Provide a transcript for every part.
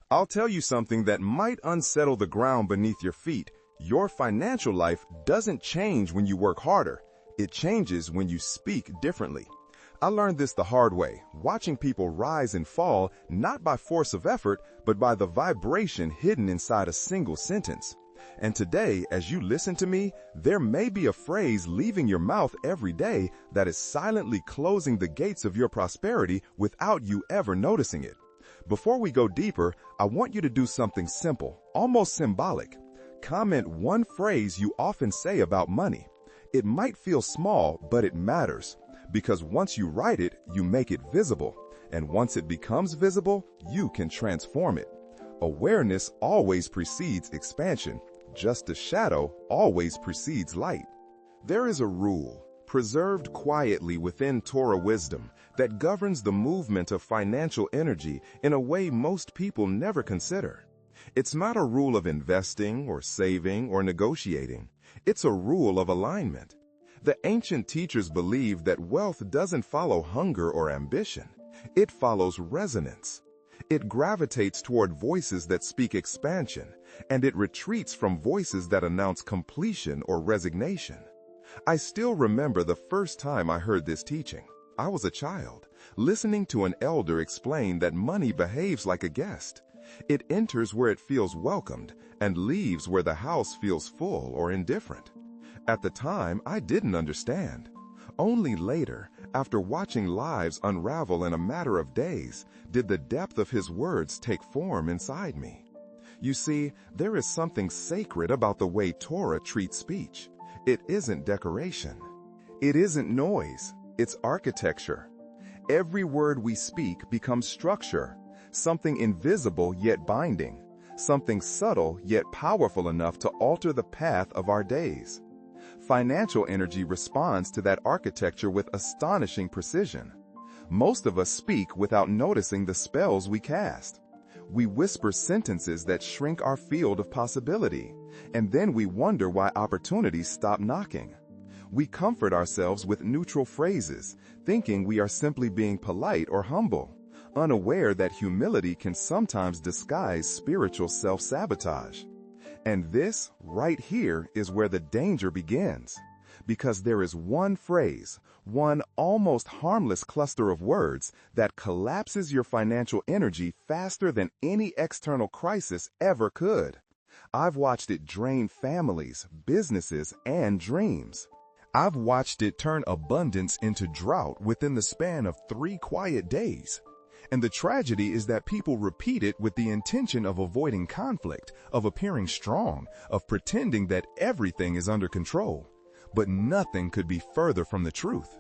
I'll tell you something that might unsettle the ground beneath your feet. Your financial life doesn't change when you work harder. It changes when you speak differently. I learned this the hard way, watching people rise and fall not by force of effort, but by the vibration hidden inside a single sentence. And today, as you listen to me, there may be a phrase leaving your mouth every day that is silently closing the gates of your prosperity without you ever noticing it. Before we go deeper, I want you to do something simple, almost symbolic. Comment one phrase you often say about money. It might feel small, but it matters. Because once you write it, you make it visible. And once it becomes visible, you can transform it. Awareness always precedes expansion. Just a shadow always precedes light. There is a rule, preserved quietly within Torah wisdom, that governs the movement of financial energy in a way most people never consider. It's not a rule of investing or saving or negotiating. It's a rule of alignment. The ancient teachers believed that wealth doesn't follow hunger or ambition. It follows resonance. It gravitates toward voices that speak expansion, and it retreats from voices that announce completion or resignation. I still remember the first time I heard this teaching. I was a child, listening to an elder explain that money behaves like a guest. It enters where it feels welcomed and leaves where the house feels full or indifferent. At the time, I didn't understand. Only later, after watching lives unravel in a matter of days, did the depth of his words take form inside me. You see, there is something sacred about the way Torah treats speech. It isn't decoration. It isn't noise. It's architecture. Every word we speak becomes structure, something invisible yet binding, something subtle yet powerful enough to alter the path of our days. Financial energy responds to that architecture with astonishing precision. Most of us speak without noticing the spells we cast. We whisper sentences that shrink our field of possibility, and then we wonder why opportunities stop knocking. We comfort ourselves with neutral phrases, thinking we are simply being polite or humble, unaware that humility can sometimes disguise spiritual self-sabotage. And this, right here, is where the danger begins. Because there is one phrase, one almost harmless cluster of words that collapses your financial energy faster than any external crisis ever could. I've watched it drain families, businesses, and dreams. I've watched it turn abundance into drought within the span of 3 quiet days. And the tragedy is that people repeat it with the intention of avoiding conflict, of appearing strong, of pretending that everything is under control. But nothing could be further from the truth.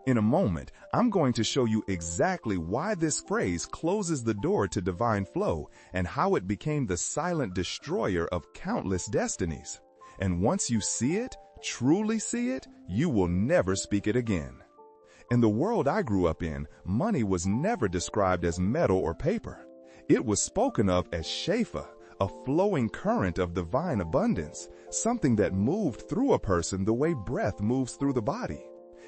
In a moment, I'm going to show you exactly why this phrase closes the door to divine flow and how it became the silent destroyer of countless destinies. And once you see it, truly see it, you will never speak it again. In the world I grew up in, money was never described as metal or paper. It was spoken of as shefa, a flowing current of divine abundance, something that moved through a person the way breath moves through the body.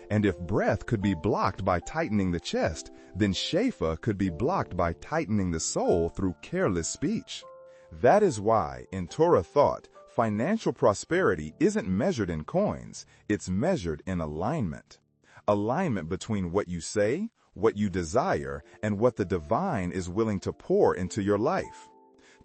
And if breath could be blocked by tightening the chest, then shefa could be blocked by tightening the soul through careless speech. That is why, in Torah thought, financial prosperity isn't measured in coins, it's measured in alignment. Alignment between what you say, what you desire, and what the divine is willing to pour into your life.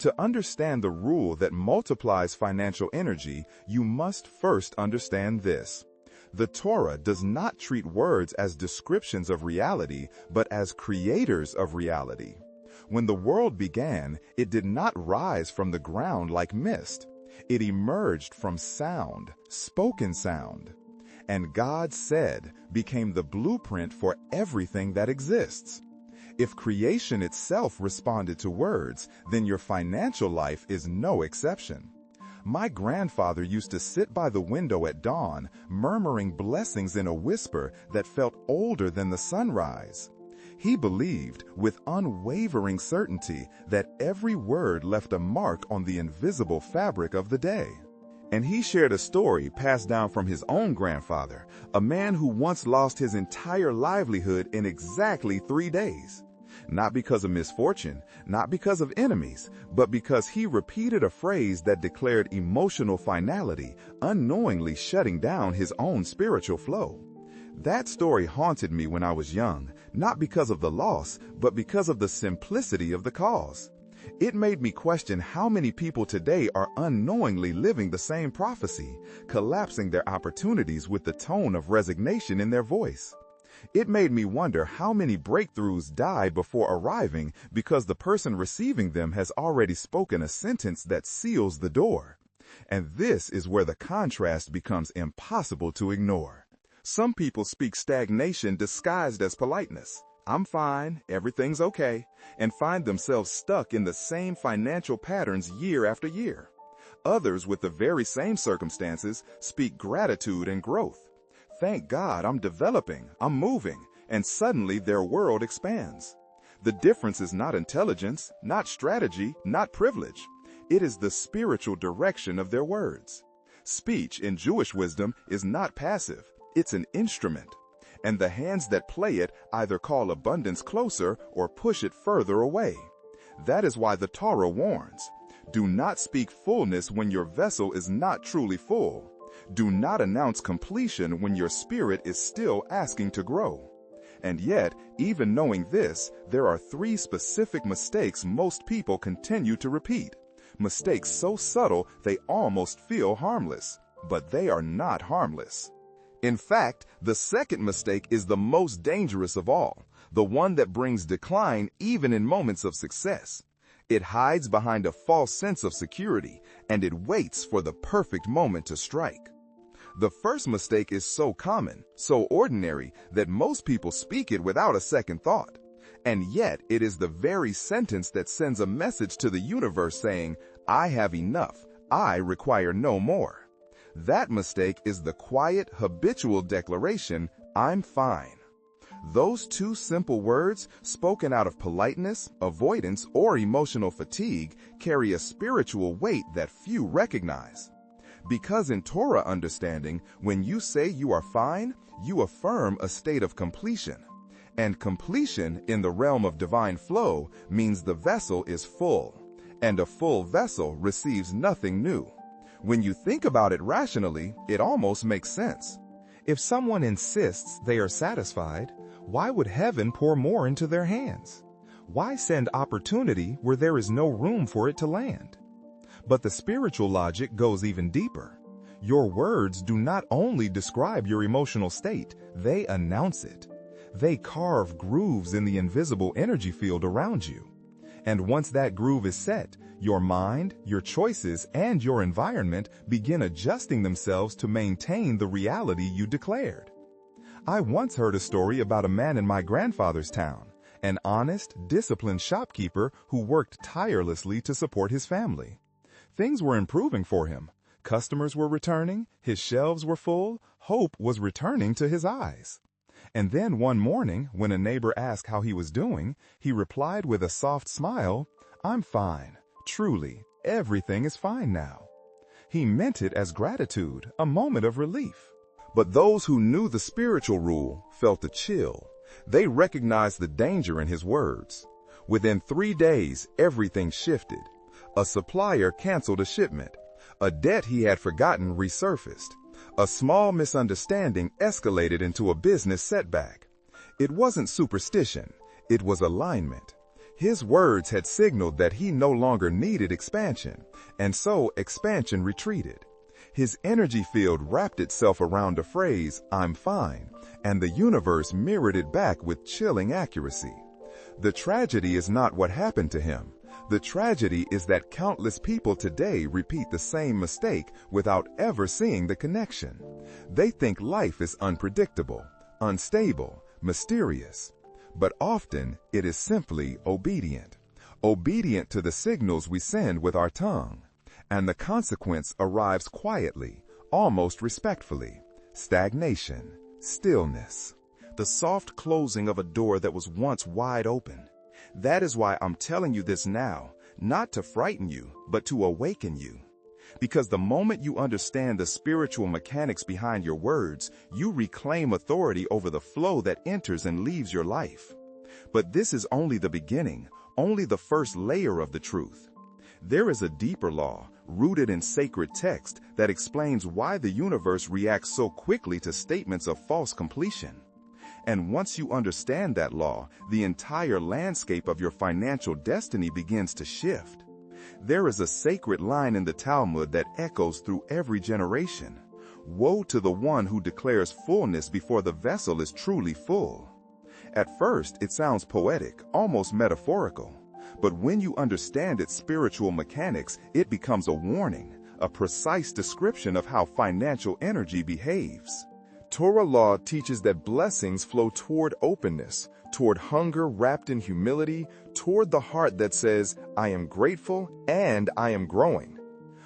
To understand the rule that multiplies financial energy, you must first understand this. The Torah does not treat words as descriptions of reality, but as creators of reality. When the world began, it did not rise from the ground like mist. It emerged from sound, spoken sound. And God said became the blueprint for everything that exists. If creation itself responded to words, then your financial life is no exception. My grandfather used to sit by the window at dawn, murmuring blessings in a whisper that felt older than the sunrise. He believed, with unwavering certainty, that every word left a mark on the invisible fabric of the day. And he shared a story passed down from his own grandfather, a man who once lost his entire livelihood in exactly 3 days. Not because of misfortune, not because of enemies, but because he repeated a phrase that declared emotional finality, unknowingly shutting down his own spiritual flow. That story haunted me when I was young, not because of the loss, but because of the simplicity of the cause. It made me question how many people today are unknowingly living the same prophecy, collapsing their opportunities with the tone of resignation in their voice. It made me wonder how many breakthroughs die before arriving because the person receiving them has already spoken a sentence that seals the door. And this is where the contrast becomes impossible to ignore. Some people speak stagnation disguised as politeness. I'm fine, everything's okay, and find themselves stuck in the same financial patterns year after year. Others with the very same circumstances speak gratitude and growth. Thank God I'm developing, I'm moving, and suddenly their world expands. The difference is not intelligence, not strategy, not privilege. It is the spiritual direction of their words. Speech in Jewish wisdom is not passive, it's an instrument. And the hands that play it either call abundance closer or push it further away. That is why the Torah warns, do not speak fullness when your vessel is not truly full. Do not announce completion when your spirit is still asking to grow. And yet, even knowing this, there are 3 specific mistakes most people continue to repeat. Mistakes so subtle they almost feel harmless, but they are not harmless. In fact, the second mistake is the most dangerous of all, the one that brings decline even in moments of success. It hides behind a false sense of security, and it waits for the perfect moment to strike. The first mistake is so common, so ordinary, that most people speak it without a second thought. And yet, it is the very sentence that sends a message to the universe saying, I have enough, I require no more. That mistake is the quiet, habitual declaration, I'm fine. Those 2 simple words, spoken out of politeness, avoidance, or emotional fatigue, carry a spiritual weight that few recognize. Because in Torah understanding, when you say you are fine, you affirm a state of completion. And completion in the realm of divine flow means the vessel is full, and a full vessel receives nothing new. When you think about it rationally, it almost makes sense. If someone insists they are satisfied, why would heaven pour more into their hands? Why send opportunity where there is no room for it to land? But the spiritual logic goes even deeper. Your words do not only describe your emotional state, they announce it. They carve grooves in the invisible energy field around you. And once that groove is set, your mind, your choices, and your environment begin adjusting themselves to maintain the reality you declared. I once heard a story about a man in my grandfather's town, an honest, disciplined shopkeeper who worked tirelessly to support his family. Things were improving for him. Customers were returning, his shelves were full, hope was returning to his eyes. And then one morning, when a neighbor asked how he was doing, he replied with a soft smile, I'm fine. Truly, everything is fine now. He meant it as gratitude, a moment of relief. But those who knew the spiritual rule felt a chill. They recognized the danger in his words. Within 3 days, everything shifted. A supplier canceled a shipment. A debt he had forgotten resurfaced. A small misunderstanding escalated into a business setback. It wasn't superstition, it was alignment. His words had signaled that he no longer needed expansion, and so expansion retreated. His energy field wrapped itself around a phrase, I'm fine, and the universe mirrored it back with chilling accuracy. The tragedy is not what happened to him. The tragedy is that countless people today repeat the same mistake without ever seeing the connection. They think life is unpredictable, unstable, mysterious. But often it is simply obedient. Obedient to the signals we send with our tongue. And the consequence arrives quietly, almost respectfully. Stagnation, stillness. The soft closing of a door that was once wide open. That is why I'm telling you this now, not to frighten you, but to awaken you. Because the moment you understand the spiritual mechanics behind your words, you reclaim authority over the flow that enters and leaves your life. But this is only the beginning, only the first layer of the truth. There is a deeper law, rooted in sacred text, that explains why the universe reacts so quickly to statements of false completion. And once you understand that law, the entire landscape of your financial destiny begins to shift. There is a sacred line in the Talmud that echoes through every generation. Woe to the one who declares fullness before the vessel is truly full. At first, it sounds poetic, almost metaphorical. But when you understand its spiritual mechanics, it becomes a warning, a precise description of how financial energy behaves. Torah law teaches that blessings flow toward openness, toward hunger wrapped in humility, toward the heart that says, I am grateful and I am growing.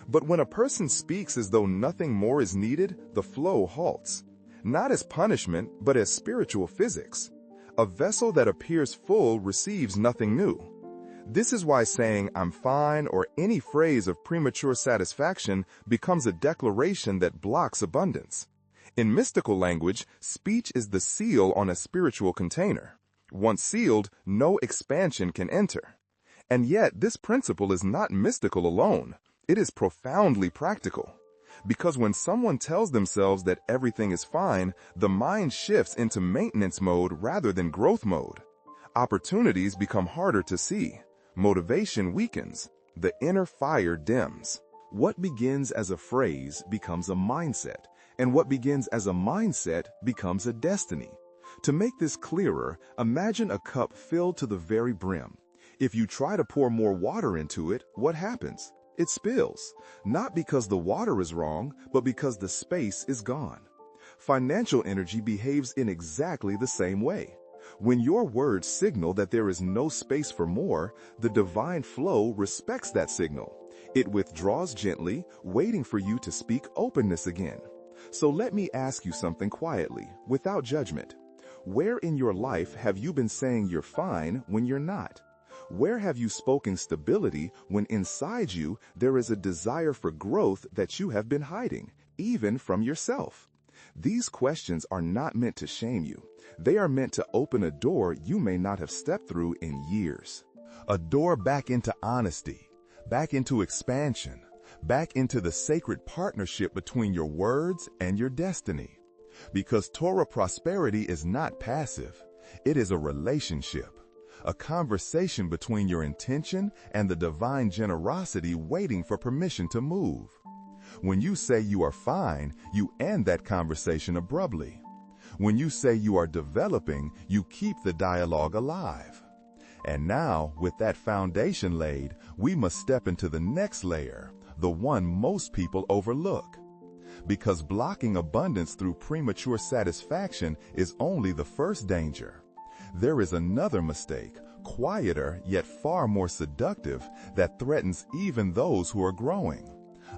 But when a person speaks as though nothing more is needed, the flow halts. Not as punishment, but as spiritual physics. A vessel that appears full receives nothing new. This is why saying, I'm fine, or any phrase of premature satisfaction becomes a declaration that blocks abundance. In mystical language, speech is the seal on a spiritual container. Once sealed, no expansion can enter. And yet, this principle is not mystical alone. It is profoundly practical. Because when someone tells themselves that everything is fine, the mind shifts into maintenance mode rather than growth mode. Opportunities become harder to see. Motivation weakens. The inner fire dims. What begins as a phrase becomes a mindset, and what begins as a mindset becomes a destiny. To make this clearer, imagine a cup filled to the very brim. If you try to pour more water into it, what happens? It spills, not because the water is wrong, but because the space is gone. Financial energy behaves in exactly the same way. When your words signal that there is no space for more, the divine flow respects that signal. It withdraws gently, waiting for you to speak openness again. So let me ask you something quietly, without judgment. Where in your life have you been saying you're fine when you're not? Where have you spoken stability when inside you there is a desire for growth that you have been hiding, even from yourself? These questions are not meant to shame you. They are meant to open a door you may not have stepped through in years. A door back into honesty, back into expansion, back into the sacred partnership between your words and your destiny. Because Torah prosperity is not passive. It is a relationship, a conversation between your intention and the divine generosity waiting for permission to move. When you say you are fine, you end that conversation abruptly. When you say you are developing, you keep the dialogue alive. And now, with that foundation laid, we must step into the next layer, the one most people overlook. Because blocking abundance through premature satisfaction is only the first danger. There is another mistake, quieter yet far more seductive, that threatens even those who are growing.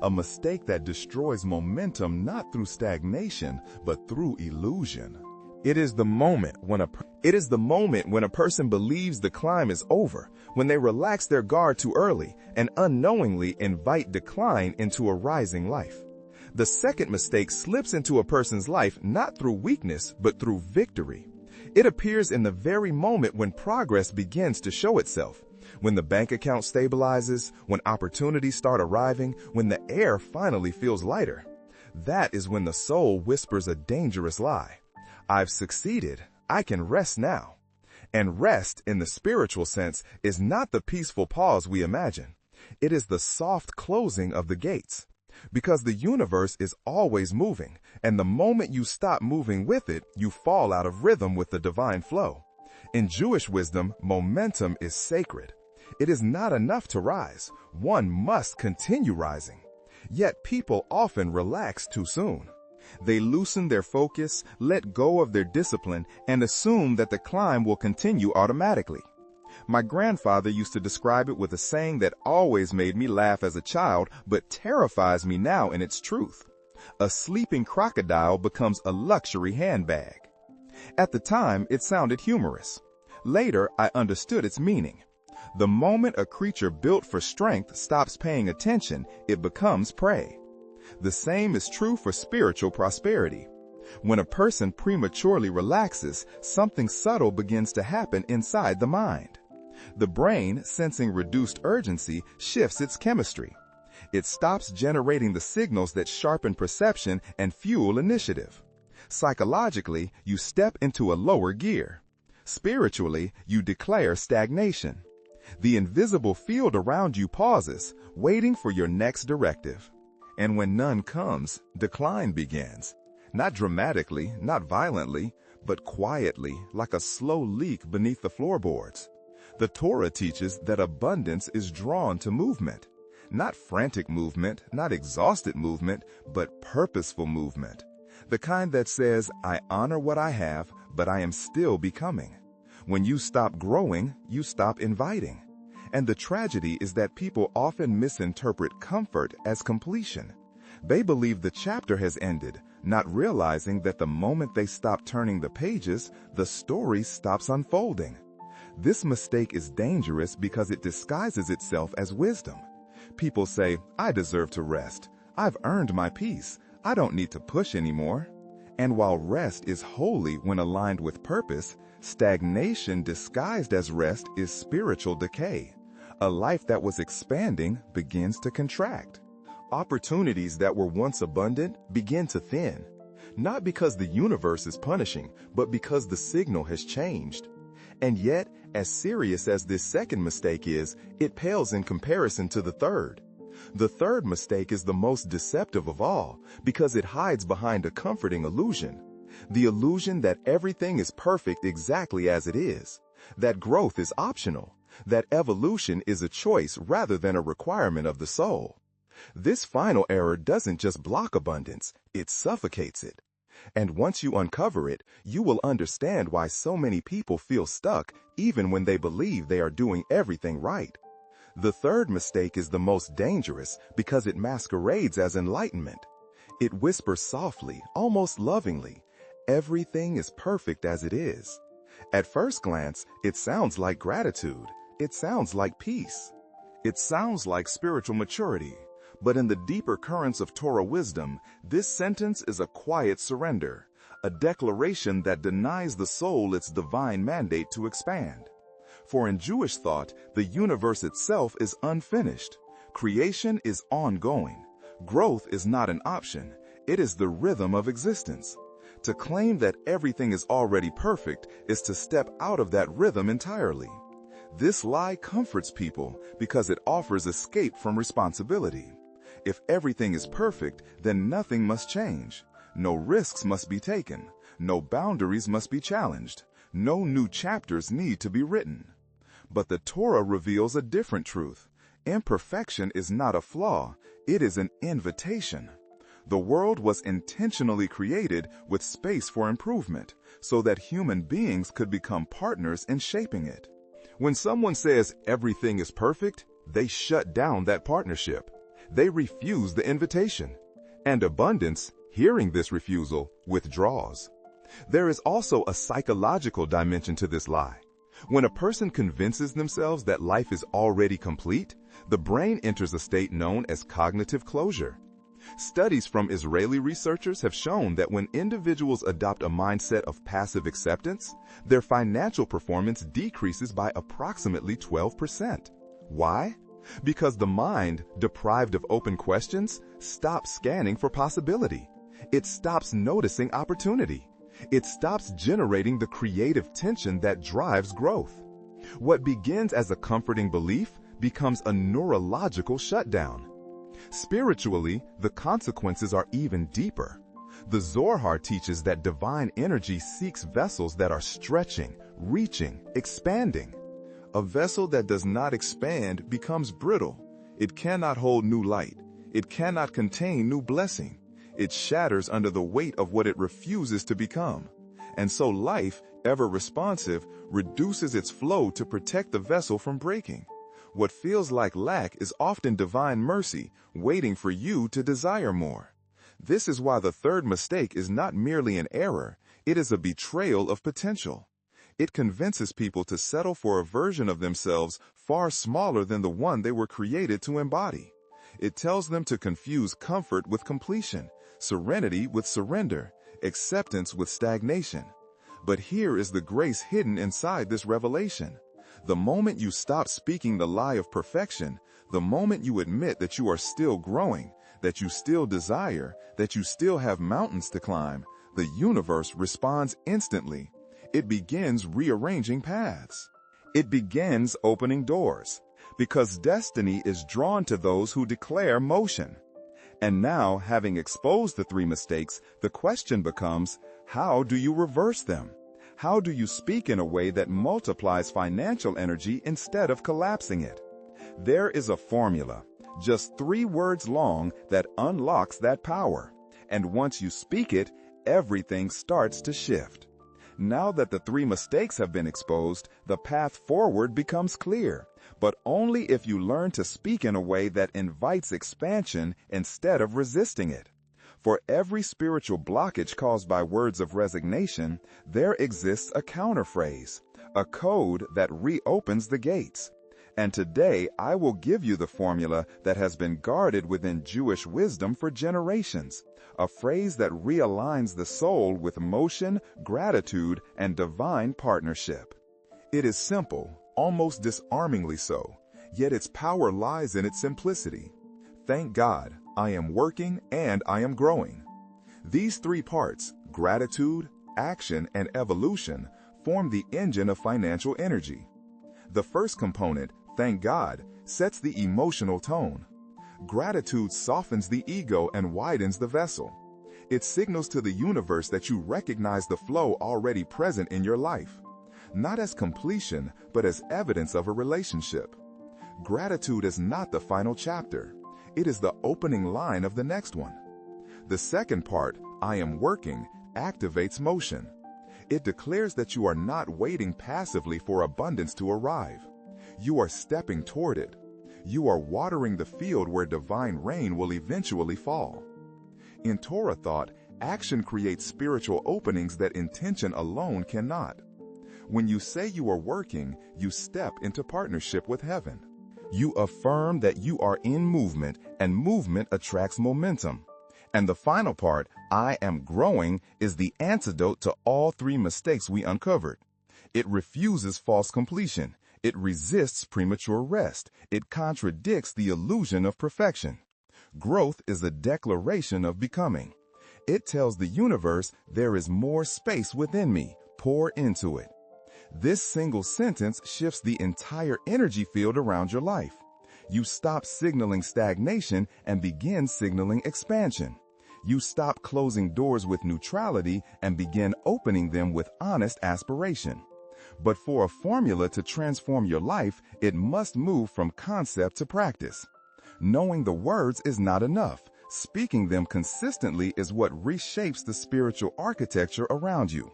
A mistake that destroys momentum not through stagnation, but through illusion. It is the moment when a person believes the climb is over, when they relax their guard too early and unknowingly invite decline into a rising life. The second mistake slips into a person's life not through weakness, but through victory. It appears in the very moment when progress begins to show itself. When the bank account stabilizes, when opportunities start arriving, when the air finally feels lighter. That is when the soul whispers a dangerous lie. I've succeeded. I can rest now. And rest, in the spiritual sense, is not the peaceful pause we imagine. It is the soft closing of the gates. Because the universe is always moving, and the moment you stop moving with it, you fall out of rhythm with the divine flow. In Jewish wisdom, momentum is sacred. It is not enough to rise. One must continue rising. Yet people often relax too soon. They loosen their focus, let go of their discipline, and assume that the climb will continue automatically. My grandfather used to describe it with a saying that always made me laugh as a child, but terrifies me now in its truth. A sleeping crocodile becomes a luxury handbag. At the time, it sounded humorous. Later, I understood its meaning. The moment a creature built for strength stops paying attention, it becomes prey. The same is true for spiritual prosperity. When a person prematurely relaxes, something subtle begins to happen inside the mind. The brain, sensing reduced urgency, shifts its chemistry. It stops generating the signals that sharpen perception and fuel initiative. Psychologically, you step into a lower gear. Spiritually, you declare stagnation. The invisible field around you pauses, waiting for your next directive. And when none comes, decline begins. Not dramatically, not violently, but quietly, like a slow leak beneath the floorboards. The Torah teaches that abundance is drawn to movement. Not frantic movement, not exhausted movement, but purposeful movement. The kind that says, I honor what I have, but I am still becoming. When you stop growing, you stop inviting. And the tragedy is that people often misinterpret comfort as completion. They believe the chapter has ended, not realizing that the moment they stop turning the pages, the story stops unfolding. This mistake is dangerous because it disguises itself as wisdom. People say, I deserve to rest. I've earned my peace. I don't need to push anymore. And while rest is holy when aligned with purpose, stagnation disguised as rest is spiritual decay. A life that was expanding begins to contract. Opportunities that were once abundant begin to thin. Not because the universe is punishing, but because the signal has changed. And yet, as serious as this second mistake is, it pales in comparison to the third. The third mistake is the most deceptive of all because it hides behind a comforting illusion. The illusion that everything is perfect exactly as it is, that growth is optional, that evolution is a choice rather than a requirement of the soul. This final error doesn't just block abundance, it suffocates it. And once you uncover it, you will understand why so many people feel stuck even when they believe they are doing everything right. The third mistake is the most dangerous because it masquerades as enlightenment. It whispers softly, almost lovingly, everything is perfect as it is. At first glance, it sounds like gratitude. It sounds like peace. It sounds like spiritual maturity. But in the deeper currents of Torah wisdom, this sentence is a quiet surrender, a declaration that denies the soul its divine mandate to expand. For in Jewish thought, the universe itself is unfinished. Creation is ongoing. Growth is not an option. It is the rhythm of existence. To claim that everything is already perfect is to step out of that rhythm entirely. This lie comforts people because it offers escape from responsibility. If everything is perfect, then nothing must change. No risks must be taken. No boundaries must be challenged. No new chapters need to be written. But the Torah reveals a different truth. Imperfection is not a flaw. It is an invitation. The world was intentionally created with space for improvement, so that human beings could become partners in shaping it. When someone says everything is perfect, they shut down that partnership. They refuse the invitation. And abundance, hearing this refusal, withdraws. There is also a psychological dimension to this lie. When a person convinces themselves that life is already complete, the brain enters a state known as cognitive closure. Studies from Israeli researchers have shown that when individuals adopt a mindset of passive acceptance, their financial performance decreases by approximately 12%. Why? Because the mind, deprived of open questions, stops scanning for possibility. It stops noticing opportunity. It stops generating the creative tension that drives growth. What begins as a comforting belief becomes a neurological shutdown. Spiritually, the consequences are even deeper. The Zohar teaches that divine energy seeks vessels that are stretching, reaching, expanding. A vessel that does not expand becomes brittle. It cannot hold new light. It cannot contain new blessing. It shatters under the weight of what it refuses to become. And so life, ever responsive, reduces its flow to protect the vessel from breaking. What feels like lack is often divine mercy, waiting for you to desire more. This is why the third mistake is not merely an error, it is a betrayal of potential. It convinces people to settle for a version of themselves far smaller than the one they were created to embody. It tells them to confuse comfort with completion, serenity with surrender, acceptance with stagnation. But here is the grace hidden inside this revelation. The moment you stop speaking the lie of perfection, the moment you admit that you are still growing, that you still desire, that you still have mountains to climb, the universe responds instantly. It begins rearranging paths. It begins opening doors, because destiny is drawn to those who declare motion. And now, having exposed the 3 mistakes, the question becomes, how do you reverse them? How do you speak in a way that multiplies financial energy instead of collapsing it? There is a formula, just 3 words long, that unlocks that power. And once you speak it, everything starts to shift. Now that the 3 mistakes have been exposed, the path forward becomes clear, but only if you learn to speak in a way that invites expansion instead of resisting it. For every spiritual blockage caused by words of resignation, there exists a counterphrase, a code that reopens the gates. And today I will give you the formula that has been guarded within Jewish wisdom for generations, a phrase that realigns the soul with motion, gratitude, and divine partnership. It is simple, almost disarmingly so, yet its power lies in its simplicity. Thank God, I am working and I am growing. These 3 parts, gratitude, action, and evolution, form the engine of financial energy. The first component, thank God, sets the emotional tone. Gratitude softens the ego and widens the vessel. It signals to the universe that you recognize the flow already present in your life, not as completion, but as evidence of a relationship. Gratitude is not the final chapter. It is the opening line of the next one. The second part, I am working, activates motion. It declares that you are not waiting passively for abundance to arrive. You are stepping toward it. You are watering the field where divine rain will eventually fall. In Torah thought, action creates spiritual openings that intention alone cannot. When you say you are working, you step into partnership with heaven. You affirm that you are in movement, and movement attracts momentum. And the final part, I am growing, is the antidote to all 3 mistakes we uncovered. It refuses false completion. It resists premature rest. It contradicts the illusion of perfection. Growth is a declaration of becoming. It tells the universe there is more space within me. Pour into it. This single sentence shifts the entire energy field around your life. You stop signaling stagnation and begin signaling expansion. You stop closing doors with neutrality and begin opening them with honest aspiration. But for a formula to transform your life, it must move from concept to practice. Knowing the words is not enough. Speaking them consistently is what reshapes the spiritual architecture around you.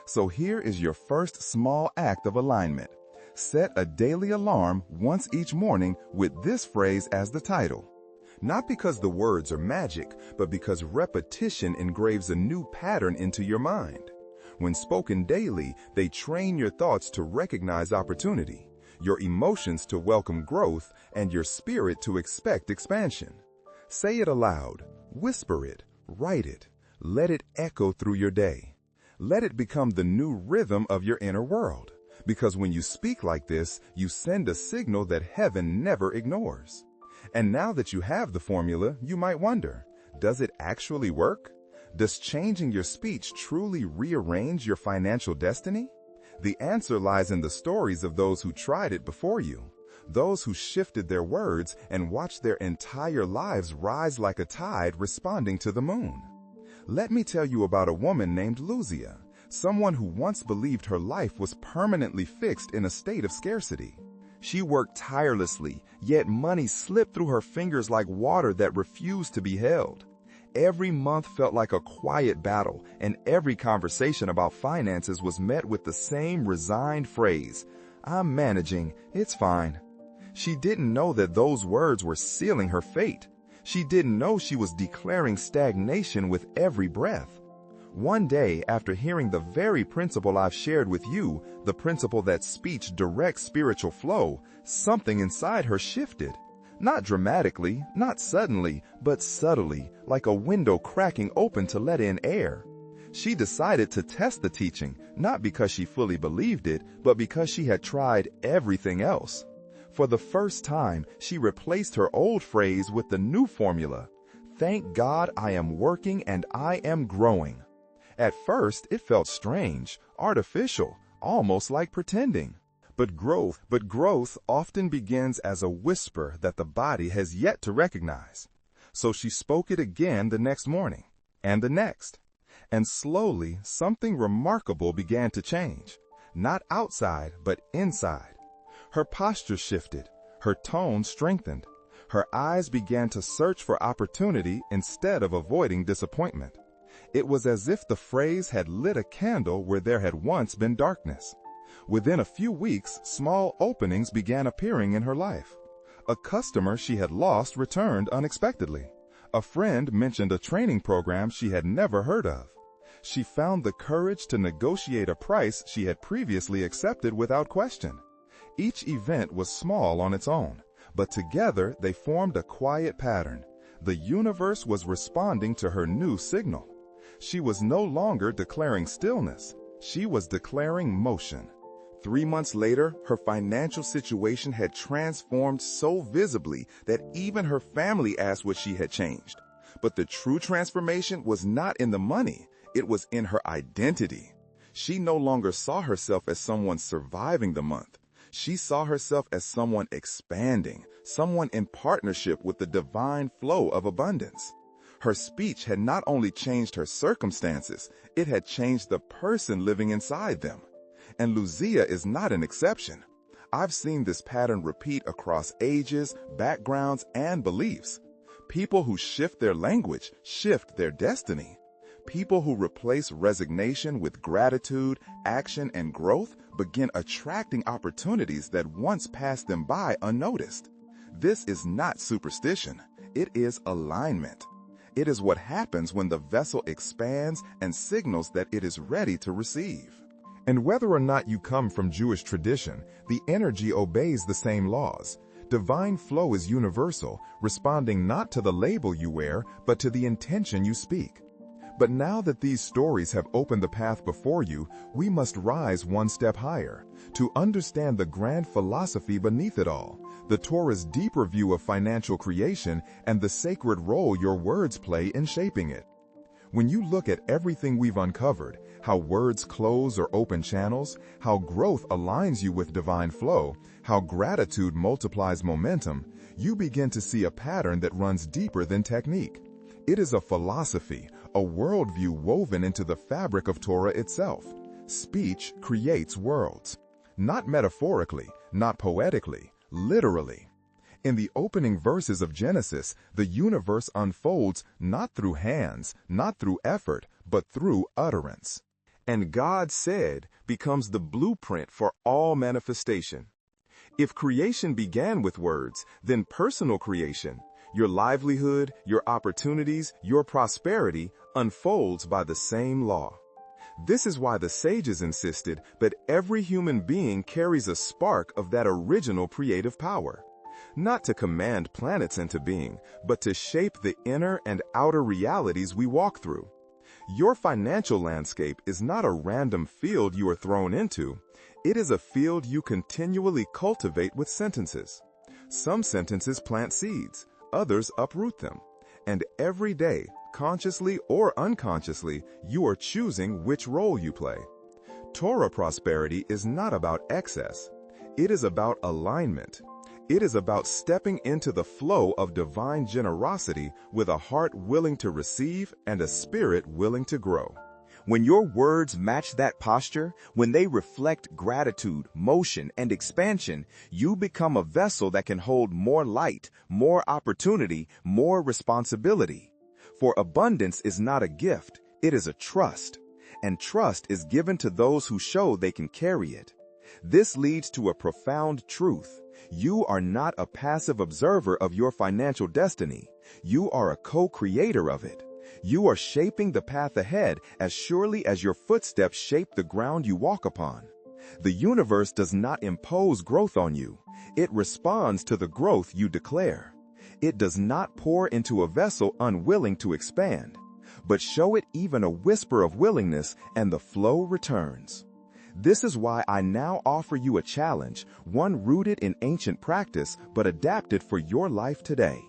So here is your first small act of alignment. Set a daily alarm once each morning with this phrase as the title. Not because the words are magic, but because repetition engraves a new pattern into your mind. When spoken daily, they train your thoughts to recognize opportunity, your emotions to welcome growth, and your spirit to expect expansion. Say it aloud, whisper it, write it, let it echo through your day. Let it become the new rhythm of your inner world, because when you speak like this, you send a signal that heaven never ignores. And now that you have the formula, you might wonder, does it actually work? Does changing your speech truly rearrange your financial destiny? The answer lies in the stories of those who tried it before you, those who shifted their words and watched their entire lives rise like a tide responding to the moon. Let me tell you about a woman named Luzia, someone who once believed her life was permanently fixed in a state of scarcity. She worked tirelessly, yet money slipped through her fingers like water that refused to be held. Every month felt like a quiet battle, and every conversation about finances was met with the same resigned phrase, "I'm managing, it's fine." She didn't know that those words were sealing her fate. She didn't know she was declaring stagnation with every breath. One day, after hearing the very principle I've shared with you, the principle that speech directs spiritual flow, something inside her shifted. Not dramatically, not suddenly, but subtly, like a window cracking open to let in air. She decided to test the teaching, not because she fully believed it, but because she had tried everything else. For the first time, she replaced her old phrase with the new formula: "Thank God I am working and I am growing." At first, it felt strange, artificial, almost like pretending. But growth often begins as a whisper that the body has yet to recognize. So she spoke it again the next morning, and the next. And slowly, something remarkable began to change. Not outside, but inside. Her posture shifted. Her tone strengthened. Her eyes began to search for opportunity instead of avoiding disappointment. It was as if the phrase had lit a candle where there had once been darkness. Within a few weeks, small openings began appearing in her life. A customer she had lost returned unexpectedly. A friend mentioned a training program she had never heard of. She found the courage to negotiate a price she had previously accepted without question. Each event was small on its own, but together they formed a quiet pattern. The universe was responding to her new signal. She was no longer declaring stillness. She was declaring motion. 3 months later, her financial situation had transformed so visibly that even her family asked what she had changed. But the true transformation was not in the money, it was in her identity. She no longer saw herself as someone surviving the month. She saw herself as someone expanding, someone in partnership with the divine flow of abundance. Her speech had not only changed her circumstances, it had changed the person living inside them. And Lucia is not an exception. I've seen this pattern repeat across ages, backgrounds, and beliefs. People who shift their language shift their destiny. People who replace resignation with gratitude, action, and growth begin attracting opportunities that once passed them by unnoticed. This is not superstition. It is alignment. It is what happens when the vessel expands and signals that it is ready to receive. And whether or not you come from Jewish tradition, the energy obeys the same laws. Divine flow is universal, responding not to the label you wear, but to the intention you speak. But now that these stories have opened the path before you, we must rise one step higher, to understand the grand philosophy beneath it all, the Torah's deeper view of financial creation, and the sacred role your words play in shaping it. When you look at everything we've uncovered, how words close or open channels, how growth aligns you with divine flow, how gratitude multiplies momentum, you begin to see a pattern that runs deeper than technique. It is a philosophy, a worldview woven into the fabric of Torah itself. Speech creates worlds. Not metaphorically, not poetically, literally. In the opening verses of Genesis, the universe unfolds not through hands, not through effort, but through utterance. And God said becomes the blueprint for all manifestation. If creation began with words, then personal creation, your livelihood, your opportunities, your prosperity, unfolds by the same law. This is why the sages insisted that every human being carries a spark of that original creative power. Not to command planets into being, but to shape the inner and outer realities we walk through. Your financial landscape is not a random field you are thrown into. It is a field you continually cultivate with sentences. Some sentences plant seeds, others uproot them. And every day, consciously or unconsciously, you are choosing which role you play. Torah prosperity is not about excess. It is about alignment. It is about stepping into the flow of divine generosity with a heart willing to receive and a spirit willing to grow. When your words match that posture, when they reflect gratitude, motion, and expansion, you become a vessel that can hold more light, more opportunity, more responsibility. For abundance is not a gift, it is a trust. And trust is given to those who show they can carry it. This leads to a profound truth. You are not a passive observer of your financial destiny. You are a co-creator of it. You are shaping the path ahead as surely as your footsteps shape the ground you walk upon. The universe does not impose growth on you. It responds to the growth you declare. It does not pour into a vessel unwilling to expand. but show it even a whisper of willingness and the flow returns. This is why I now offer you a challenge, one rooted in ancient practice but adapted for your life today.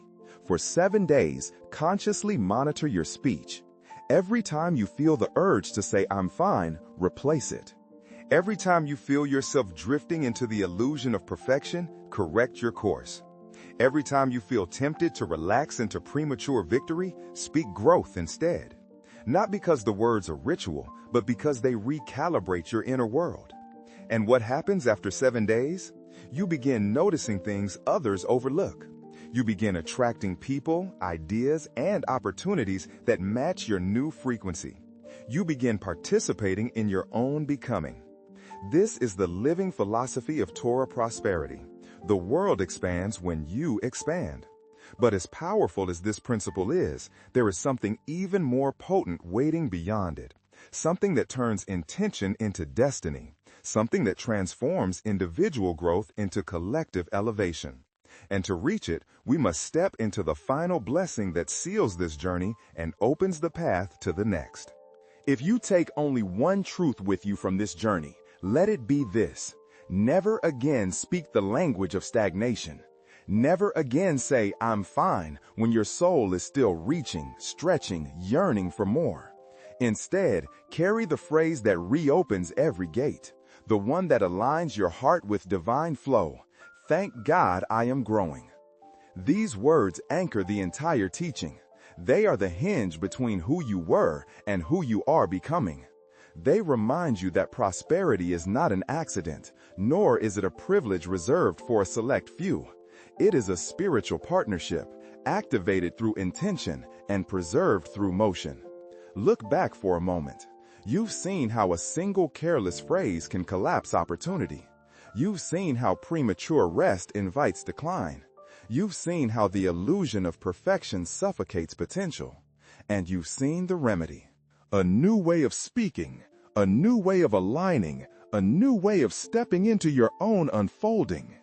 For 7 days, consciously monitor your speech. Every time you feel the urge to say "I'm fine," replace it. Every time you feel yourself drifting into the illusion of perfection, correct your course. Every time you feel tempted to relax into premature victory, speak growth instead. Not because the words are ritual, but because they recalibrate your inner world. And what happens after 7 days? You begin noticing things others overlook. You begin attracting people, ideas, and opportunities that match your new frequency. You begin participating in your own becoming. This is the living philosophy of Torah prosperity. The world expands when you expand. But as powerful as this principle is, there is something even more potent waiting beyond it. Something that turns intention into destiny. Something that transforms individual growth into collective elevation. And to reach it, we must step into the final blessing that seals this journey and opens the path to the next. If you take only one truth with you from this journey, let it be this: never again speak the language of stagnation. Never again say "I'm fine" when your soul is still reaching, stretching, yearning for more. Instead, carry the phrase that reopens every gate, the one that aligns your heart with divine flow. Thank God I am growing. These words anchor the entire teaching. They are the hinge between who you were and who you are becoming. They remind you that prosperity is not an accident, nor is it a privilege reserved for a select few. It is a spiritual partnership, activated through intention and preserved through motion. Look back for a moment. You've seen how a single careless phrase can collapse opportunity. You've seen how premature rest invites decline. You've seen how the illusion of perfection suffocates potential. And you've seen the remedy. A new way of speaking, a new way of aligning, a new way of stepping into your own unfolding.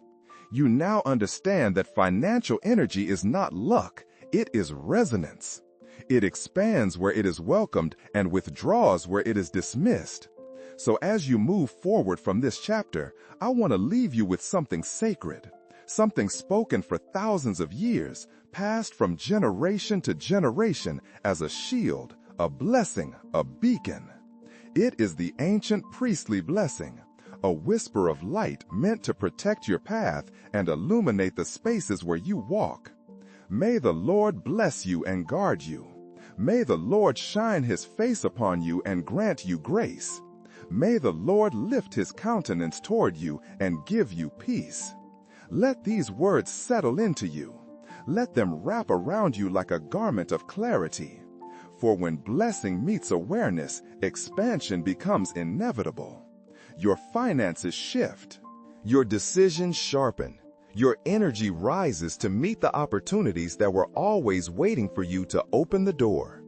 You now understand that financial energy is not luck, it is resonance. It expands where it is welcomed and withdraws where it is dismissed. So as you move forward from this chapter, I want to leave you with something sacred, something spoken for thousands of years, passed from generation to generation as a shield, a blessing, a beacon. It is the ancient priestly blessing, a whisper of light meant to protect your path and illuminate the spaces where you walk. May the Lord bless you and guard you. May the Lord shine his face upon you and grant you grace. May the Lord lift his countenance toward you and give you peace. Let these words settle into you. Let them wrap around you like a garment of clarity. For when blessing meets awareness, expansion becomes inevitable. Your finances shift. Your decisions sharpen. Your energy rises to meet the opportunities that were always waiting for you to open the door.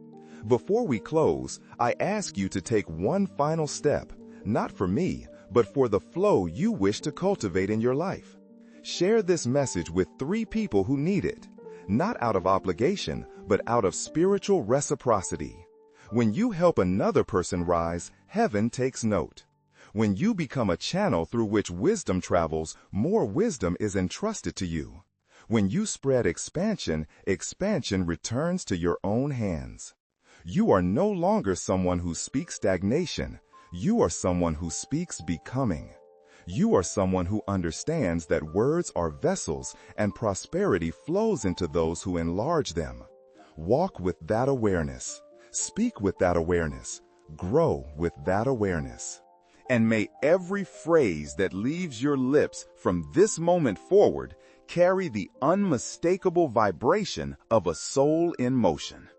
Before we close, I ask you to take one final step, not for me, but for the flow you wish to cultivate in your life. Share this message with 3 people who need it, not out of obligation, but out of spiritual reciprocity. When you help another person rise, heaven takes note. When you become a channel through which wisdom travels, more wisdom is entrusted to you. When you spread expansion, expansion returns to your own hands. You are no longer someone who speaks stagnation. You are someone who speaks becoming. You are someone who understands that words are vessels and prosperity flows into those who enlarge them. Walk with that awareness. Speak with that awareness. Grow with that awareness. And may every phrase that leaves your lips from this moment forward carry the unmistakable vibration of a soul in motion.